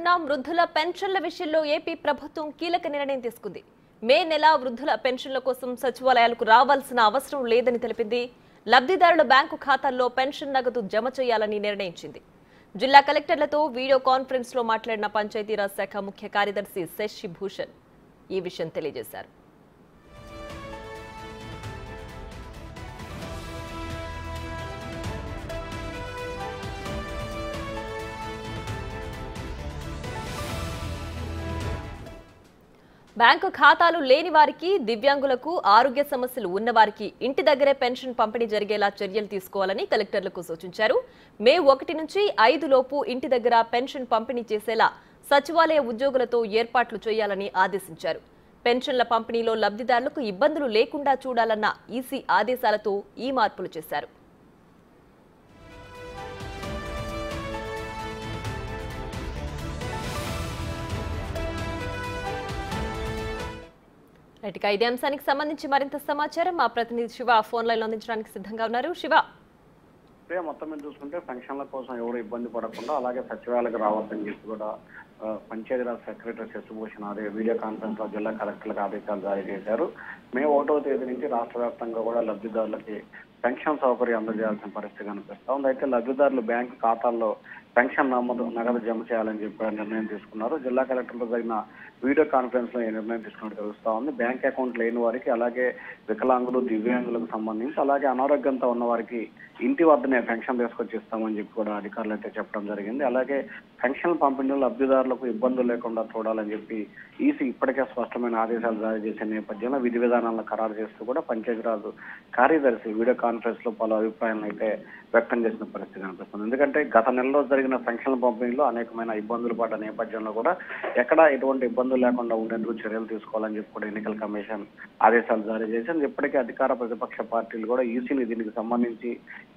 చెప్పుకుంటున్నాం. వృద్ధుల పెన్షన్ల విషయంలో ఏపీ ప్రభుత్వం కీలక నిర్ణయం తీసుకుంది. మే నెల వృద్ధుల పెన్షన్ల కోసం సచివాలయాలకు రావాల్సిన అవసరం లేదని తెలిపింది. లబ్ధిదారుల బ్యాంకు ఖాతాల్లో పెన్షన్ నగదు జమ చేయాలని నిర్ణయించింది. జిల్లా కలెక్టర్లతో వీడియో కాన్ఫరెన్స్ లో మాట్లాడిన పంచాయతీరాజ్ శాఖ ముఖ్య కార్యదర్శి శశి భూషణ్ ఈ విషయం తెలియజేశారు. బ్యాంకు ఖాతాలు లేని వారికి, దివ్యాంగులకు, ఆరోగ్య సమస్యలు ఉన్నవారికి ఇంటి దగ్గరే పెన్షన్ పంపిణీ జరిగేలా చర్యలు తీసుకోవాలని కలెక్టర్లకు సూచించారు. మే 1 నుంచి 5 లోపు ఇంటి దగ్గర పెన్షన్ పంపిణీ చేసేలా సచివాలయ ఉద్యోగులతో ఏర్పాట్లు చేయాలని ఆదేశించారు. పెన్షన్ల పంపిణీలో లబ్ధిదారులకు ఇబ్బందులు లేకుండా చూడాలన్న ఈసీ ఆదేశాలతో ఈ మార్పులు చేశారు. ఇదే అంశానికి సంబంధించి మరింత సమాచారం మా ప్రతినిధి శివ ఫోన్ లైన్ లో అందించడానికి సిద్ధంగా ఉన్నారు. శివ, మొత్తం మీద చూసుకుంటే పెన్షన్ల కోసం ఎవరు ఇబ్బంది పడకుండా అలాగే సచివాలయాలకు రావద్దని చెప్పి కూడా Panchayati Raj secretary Shashi Bhushan video conference లో జిల్లా కలెక్టర్లకు ఆదేశాలు జారీ చేశారు. మే 1వ తేదీ నుంచి రాష్ట్ర వ్యాప్తంగా కూడా లబ్ధిదారులకి పెన్షన్ సౌకర్యం అందజేయాల్సిన పరిస్థితి కనిపిస్తా ఉంది. అయితే లబ్ధిదారులు బ్యాంకు ఖాతాల్లో పెన్షన్ నగదు జమ చేయాలని చెప్పి నిర్ణయం తీసుకున్నారు. జిల్లా కలెక్టర్తో జరిగిన వీడియో కాన్ఫరెన్స్ లో ఈ నిర్ణయం తీసుకున్నట్టు తెలుస్తా ఉంది. బ్యాంక్ అకౌంట్ లేని వారికి, అలాగే వికలాంగులు, దివ్యాంగులకు సంబంధించి, అలాగే అనారోగ్యంతో ఉన్న వారికి ఇంటి వద్దనే పెన్షన్ తీసుకొచ్చి ఇస్తామని చెప్పి కూడా అధికారులు అయితే చెప్పడం జరిగింది. అలాగే పెన్షన్ పంపిణీలో లబ్ధిదారులకు ఇబ్బందులు లేకుండా చూడాలని చెప్పి ఈసీ ఇప్పటికే స్పష్టమైన ఆదేశాలు జారీ చేసే నేపథ్యంలో విధి విధానాలను ఖరారు చేస్తూ కూడా పంచాయతీరాజ్ కార్యదర్శి వీడియో కాన్ఫరెన్స్ లో పలు అభిప్రాయాలను అయితే వ్యక్తం చేసిన పరిస్థితి కనిపిస్తుంది. ఎందుకంటే గత నెలలో జరిగిన పెన్షన్ పంపిణీలో అనేకమైన ఇబ్బందులు పడ్డ నేపథ్యంలో కూడా ఎక్కడ ఎటువంటి ఇబ్బందులు లేకుండా ఉండేందుకు చర్యలు తీసుకోవాలని చెప్పి కూడా ఎన్నికల కమిషన్ ఆదేశాలు జారీ చేసింది. ఇప్పటికే అధికార ప్రతిపక్ష పార్టీలు కూడా ఈసీని దీనికి సంబంధించి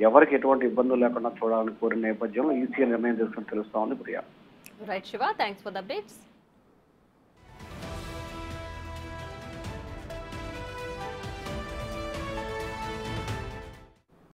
ఎవరికి ఎటువంటి ఇబ్బందులు లేకుండా చూడాలని కోరిన నేపథ్యంలో ఈసీ నిర్ణయం తీసుకుని తెలుస్తా ఉంది. Priya. Right Shiva, thanks for the updates.